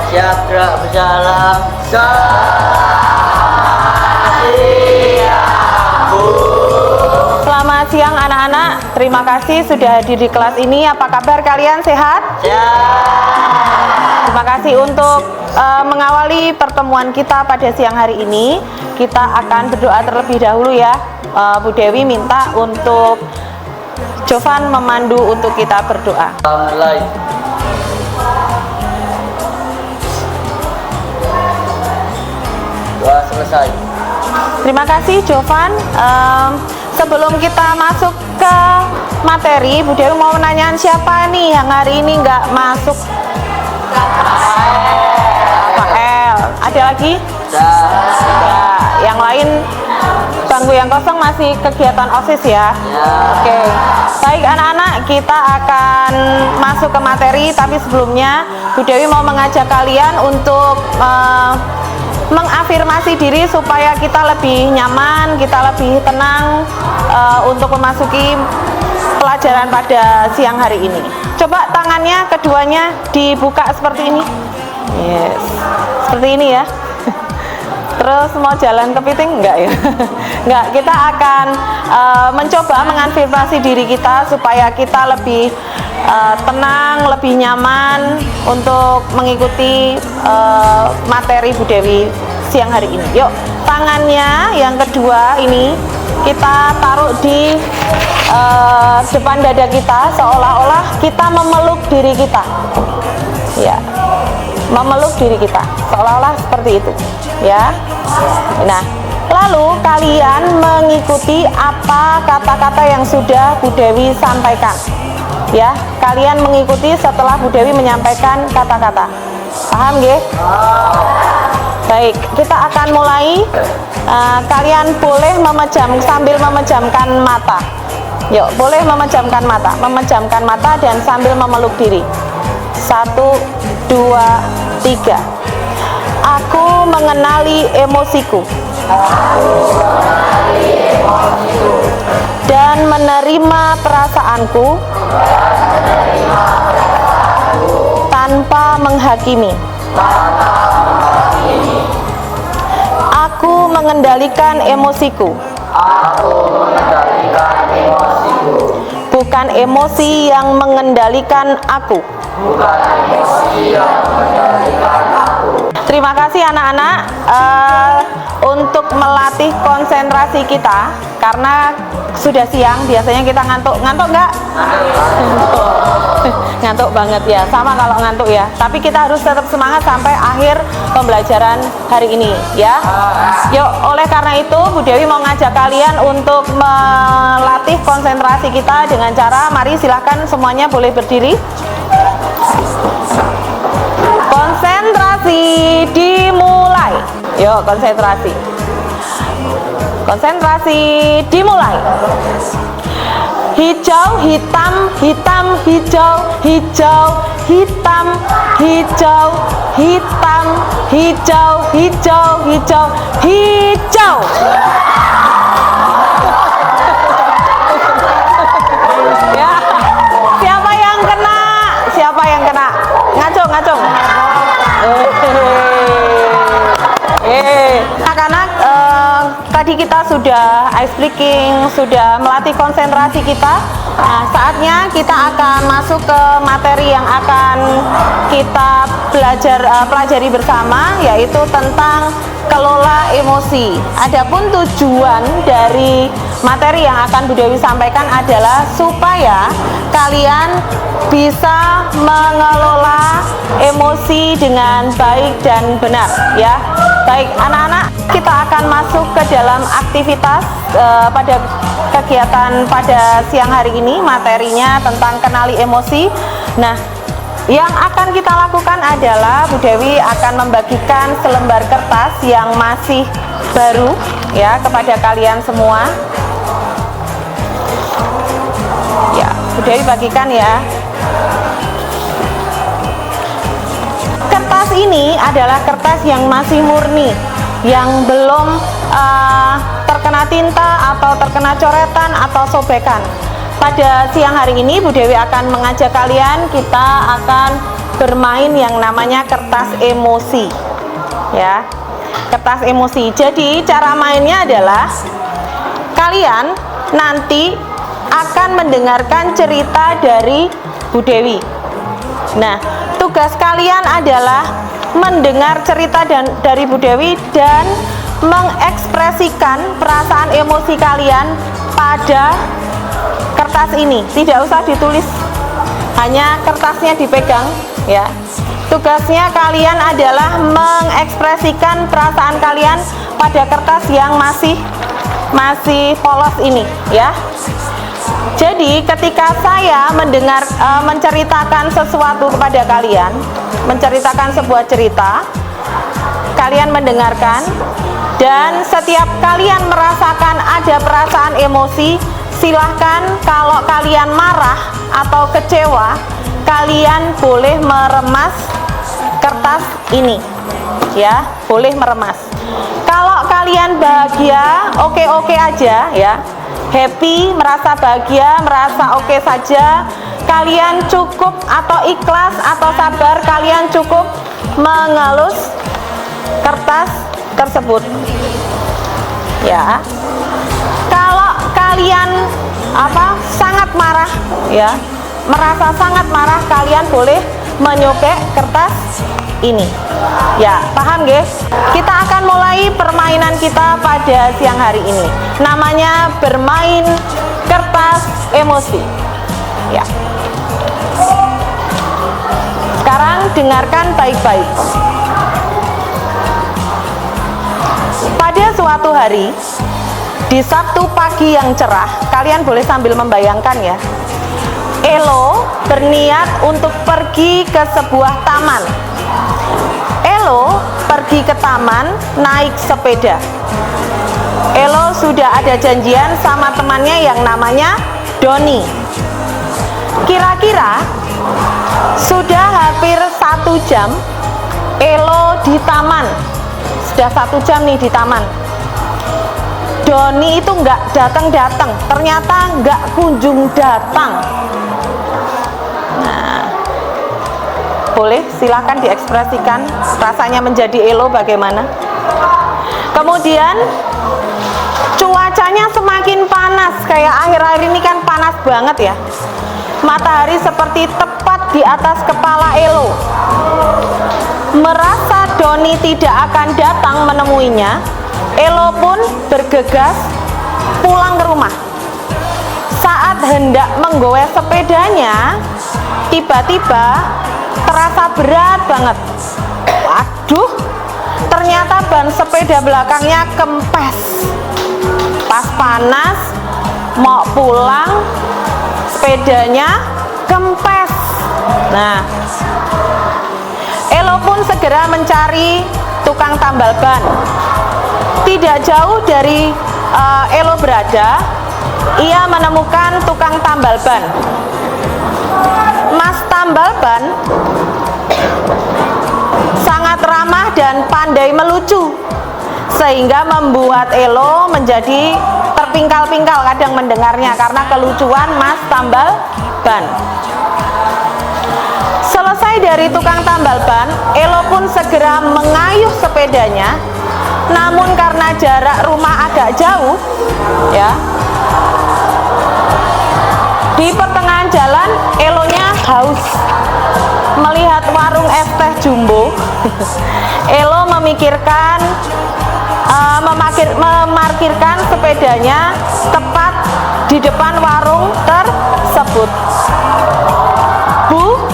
Siap gerak berjalan. Selamat siang, Bu. Selamat siang anak-anak. Terima kasih sudah hadir di kelas ini. Apa kabar kalian? Sehat? Siap. Terima kasih untuk mengawali pertemuan kita pada siang hari ini. Kita akan berdoa terlebih dahulu ya. Bu Dewi minta untuk Jovan memandu untuk kita berdoa. Mulai. Doa selesai. Terima kasih Jovan. Sebelum kita masuk ke materi, Bu Dewi mau menanyakan siapa nih yang hari ini nggak masuk? Rafael. Ada lagi? Ya, yang lain bangku yang kosong masih kegiatan OSIS ya? Oke. Baik anak-anak, kita akan masuk ke materi, tapi sebelumnya Bu Dewi mau mengajak kalian untuk mengafirmasi diri supaya kita lebih nyaman, kita lebih tenang untuk memasuki pelajaran pada siang hari ini. Coba tangannya keduanya dibuka seperti ini. Yes, seperti ini ya. Terus mau jalan kepiting? Enggak ya? Enggak, kita akan mencoba mengafirmasi diri kita supaya kita lebih tenang, lebih nyaman untuk mengikuti materi Bu Dewi siang hari ini. Yuk, tangannya yang kedua ini kita taruh di depan dada kita seolah-olah kita memeluk diri kita. Ya, memeluk diri kita seolah-olah seperti itu ya. Nah, lalu kalian mengikuti apa kata-kata yang sudah Bu Dewi sampaikan ya. Kalian mengikuti setelah Bu Dewi menyampaikan kata-kata. Paham nggih? Baik, kita akan mulai. Kalian boleh sambil memejamkan mata. Yuk, boleh memejamkan mata dan sambil memeluk diri. 1, 2, 3. Aku mengenali emosiku dan menerima perasaanku tanpa menghakimi. Aku mengendalikan emosiku. Bukan emosi yang mengendalikan aku. Terima kasih anak-anak untuk melatih konsentrasi kita karena sudah siang. Biasanya kita ngantuk nggak? Ngantuk banget ya, sama kalau ngantuk ya. Tapi kita harus tetap semangat sampai akhir pembelajaran hari ini ya. Yuk, oleh karena itu Bu Dewi mau ngajak kalian untuk melatih konsentrasi kita dengan cara, mari silahkan semuanya boleh berdiri. Konsentrasi dimulai. Yuk, konsentrasi. Konsentrasi dimulai. Hijau, hitam, hitam, hijau, hijau, hitam, hijau, hitam, hijau, hijau, hijau, hijau. Ya, siapa yang kena? Siapa yang kena? Ngacung. Anak-anak, tadi kita sudah ice breaking, sudah melatih konsentrasi kita. Nah, saatnya kita akan masuk ke materi yang akan kita pelajari bersama, yaitu tentang kelola emosi. Adapun tujuan dari materi yang akan Bu Dewi sampaikan adalah supaya kalian bisa mengelola emosi dengan baik dan benar ya. Baik anak-anak, kita akan masuk ke dalam aktivitas pada kegiatan pada siang hari ini. Materinya tentang kenali emosi. Nah, yang akan kita lakukan adalah Bu Dewi akan membagikan selembar kertas yang masih baru ya kepada kalian semua. Ya, Bu Dewi bagikan ya. Kertas ini adalah kertas yang masih murni, yang belum terkena tinta atau terkena coretan atau sobekan. Pada siang hari ini Bu Dewi akan mengajak kalian, kita akan bermain yang namanya kertas emosi. Ya, kertas emosi. Jadi cara mainnya adalah kalian nanti akan mendengarkan cerita dari Bu Dewi. Nah, tugas kalian adalah mendengar cerita dari Bu Dewi dan mengekspresikan perasaan emosi kalian pada kertas ini. Tidak usah ditulis, hanya kertasnya dipegang ya. Tugasnya kalian adalah mengekspresikan perasaan kalian pada kertas yang masih polos ini ya. Jadi ketika saya menceritakan sesuatu kepada kalian, menceritakan sebuah cerita, kalian mendengarkan, dan setiap kalian merasakan ada perasaan emosi, silahkan kalau kalian marah atau kecewa, kalian boleh meremas kertas ini ya, boleh meremas. Kalau kalian bahagia, oke-oke aja ya, happy, merasa bahagia, merasa oke saja, kalian cukup atau ikhlas atau sabar, kalian cukup mengelus kertas tersebut ya. Kalau kalian sangat marah ya, merasa sangat marah, kalian boleh menyobek kertas ini ya. Paham guys? Kita akan mulai permainan kita pada siang hari ini, namanya bermain kertas emosi ya. Sekarang dengarkan baik-baik. Pada suatu hari di Sabtu pagi yang cerah, kalian boleh sambil membayangkan ya, Elo berniat untuk pergi ke sebuah taman. Elo pergi ke taman naik sepeda. Elo sudah ada janjian sama temannya yang namanya Doni. Kira-kira sudah hampir 1 jam Elo di taman. Sudah 1 jam nih di taman. Doni itu nggak datang-datang, ternyata nggak kunjung datang. Nah, boleh silahkan diekspresikan rasanya menjadi Elo bagaimana. Kemudian cuacanya semakin panas, kayak akhir-akhir ini kan panas banget ya. Matahari seperti tepat di atas kepala Elo. Merasa Doni tidak akan datang menemuinya, Elo pun bergegas pulang ke rumah. Saat hendak menggoes sepedanya, tiba-tiba terasa berat banget. Waduh, ternyata ban sepeda belakangnya kempes. Pas panas mau pulang, sepedanya kempes. Nah, Elo pun segera mencari tukang tambal ban. Tidak jauh dari Elo berada, ia menemukan tukang tambal ban. Mas tambal ban sangat ramah dan pandai melucu, sehingga membuat Elo menjadi terpingkal-pingkal kadang mendengarnya karena kelucuan Mas tambal ban. Selesai dari tukang tambal ban, Elo pun segera mengayuh sepedanya. Namun karena jarak rumah agak jauh ya, di pertengahan jalan Elonya haus. Melihat warung es teh jumbo, Elo memarkirkan sepedanya tepat di depan warung tersebut. Bu,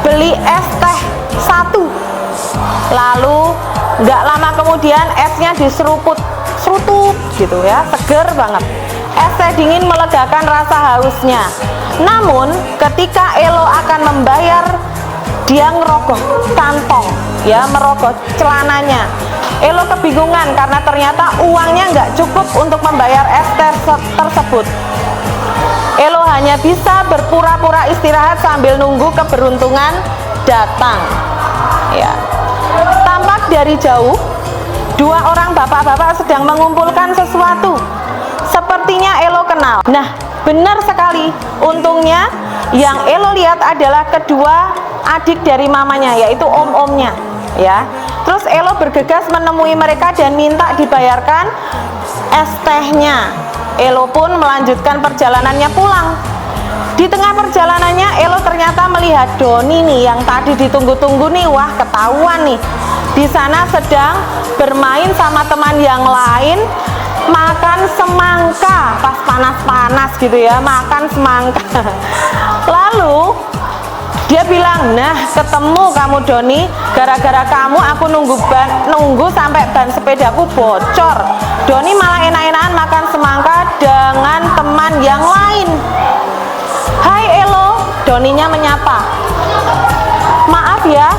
beli es teh 1. Lalu nggak lama kemudian esnya diseruput, serutup gitu ya, seger banget. Es teh dingin melegakan rasa hausnya. Namun ketika Elo akan membayar, dia ngerogoh kantong ya, merogoh celananya. Elo kebingungan karena ternyata uangnya nggak cukup untuk membayar es teh tersebut. Elo hanya bisa berpura-pura istirahat sambil nunggu keberuntungan datang ya. Tampak dari jauh 2 orang bapak-bapak sedang mengumpulkan sesuatu. Sepertinya Elo kenal. Nah, benar sekali. Untungnya yang Elo lihat adalah kedua adik dari mamanya, yaitu om-omnya, ya. Terus Elo bergegas menemui mereka dan minta dibayarkan es tehnya. Elo pun melanjutkan perjalanannya pulang. Di tengah perjalanannya Elo ternyata melihat Doni nih yang tadi ditunggu-tunggu nih. Wah, ketahuan nih. Di sana sedang bermain sama teman yang lain, makan semangka pas panas-panas gitu ya, makan semangka. Lalu dia bilang, nah ketemu kamu Doni, gara-gara kamu aku nunggu sampai ban sepedaku bocor. Doni malah enak-enakan makan semangka dengan teman yang lain. Hai Elo, Doninya menyapa. Maaf ya,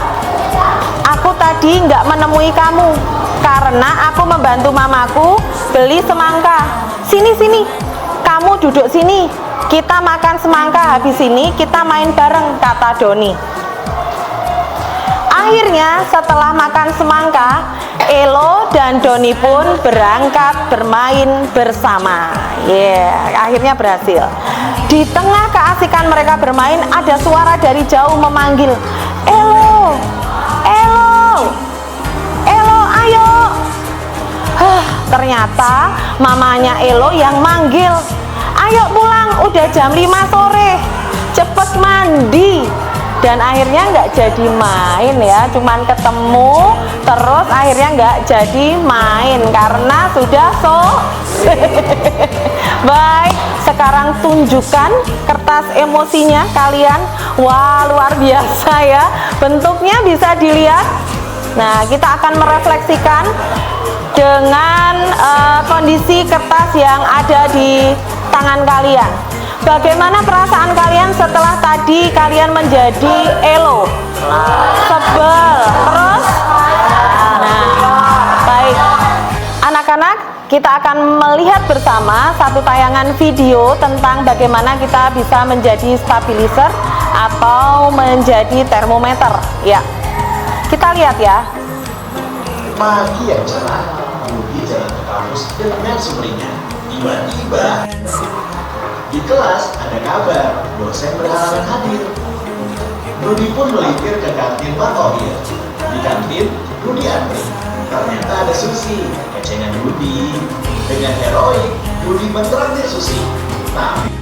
aku tadi nggak menemui kamu karena aku membantu mamaku beli semangka. Sini, kamu duduk sini. Kita makan semangka, habis ini kita main bareng, kata Doni. Akhirnya setelah makan semangka, Elo dan Doni pun berangkat bermain bersama. Akhirnya berhasil. Di tengah keasikan mereka bermain, ada suara dari jauh memanggil, Elo, Elo, Elo, ayo. Ternyata mamanya Elo yang manggil. Ayo pulang, udah jam 5 sore, cepet mandi. Dan akhirnya nggak jadi main ya, cuman ketemu, terus akhirnya nggak jadi main karena sudah Baik, sekarang tunjukkan kertas emosinya kalian. Wah, luar biasa ya, bentuknya bisa dilihat. Nah, kita akan merefleksikan dengan kondisi kertas yang ada di tangan kalian. Bagaimana perasaan kalian setelah tadi kalian menjadi Elo? Sebel, terus? Nah, baik. Anak-anak, kita akan melihat bersama satu tayangan video tentang bagaimana kita bisa menjadi stabilizer atau menjadi termometer. Ya, kita lihat ya. Pagi yang cerah, Budi jalan ke kampus dengan sumringah. Tiba-tiba di kelas ada kabar dosen berhalangan hadir. Budi pun melipir ke kantin Pak Tohir. Di kantin, Budi antri. Ternyata ada Susi, kecengan Budi. Dengan heroik, Budi mentraktir Susi. Tapi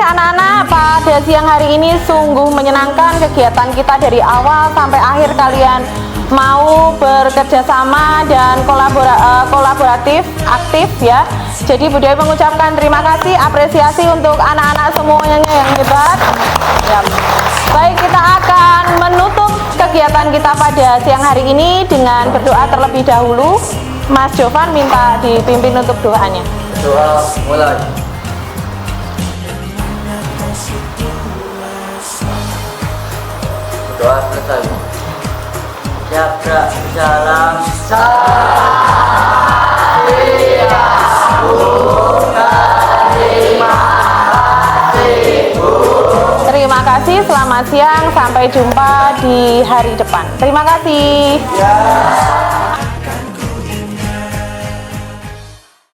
anak-anak, pada siang hari ini sungguh menyenangkan kegiatan kita dari awal sampai akhir. Kalian mau bekerja sama dan kolaboratif, aktif ya. Jadi Budaya mengucapkan terima kasih, apresiasi untuk anak-anak semuanya yang hebat ya. Baik, kita akan menutup kegiatan kita pada siang hari ini dengan berdoa terlebih dahulu. Mas Jovan minta dipimpin untuk doanya. Doa mulai. Doa selesai. Jaga salam. Terima kasih, selamat siang, sampai jumpa di hari depan. Terima kasih.